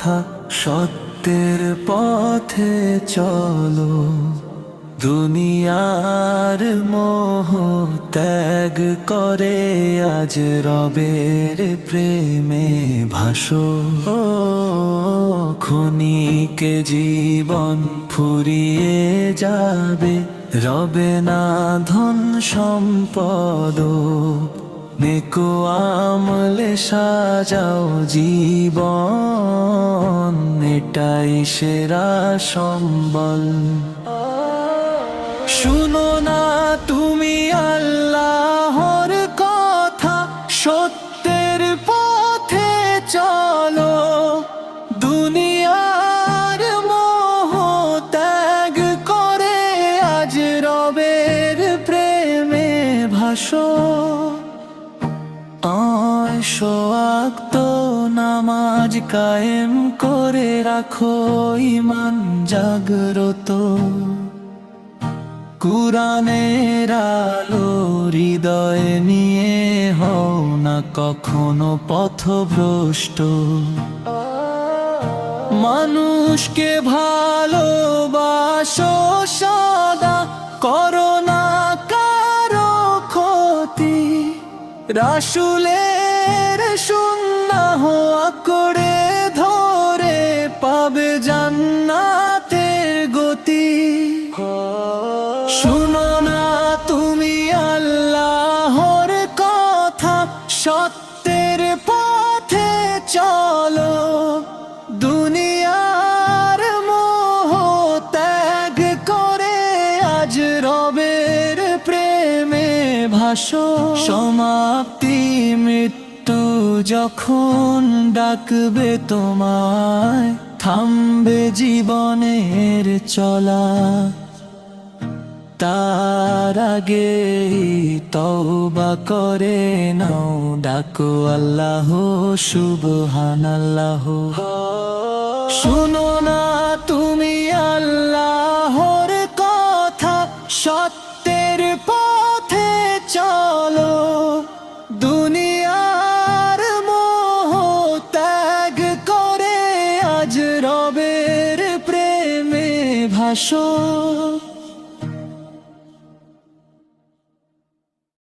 কথা, সত্যের পথে চলো। দুনিয়ার মোহ ত্যাগ করে আজ রবের প্রেমে ভাসো। ক্ষণিকে জীবন ফুরিয়ে যাবে, রবে না ধন সম্পদ। নেকো আমলে সাজাও জীবন, এটাই সেরা সম্বল। শুনো না তুমি আল্লাহর কথা, সত্যের পথে চলো। দুনিয়ার মোহ ত্যাগ করে আজ রবের প্রেমে ভাসো। সোয়াক্ত নামাজ কায়েম করে রাখো, ঈমান জাগ্রত। কুরআনের আলো হৃদয়ে নিয়ে হও না কখনো পথভ্রষ্ট। মানুষকে ভালোবাসো সদা, করো না কারো ক্ষতি। রাসূলের সুন্নাহ আঁকড়ে ধরে পাবে জান্নাতের গতি। শুনো না তুমি আল্লাহর কথা, সত্যের পথে চলো। দুনিয়ার মোহ ত্যাগ করে আজ রবের প্রেমে ভাসো। সমাপ্তি মৃত্যু যখন ডাকবে তোমায়, থামবে জীবনের চলা। তার আগে তওবা করে নাও, ডাকো আল্লাহ সুবহানাল্লাহ। শুনো না তুমি আল্লাহর কথা, সত্যের পথে চলো। দুনিয়ার মোহ ত্যাগ করে আজ রবের প্রেমে ভাসো।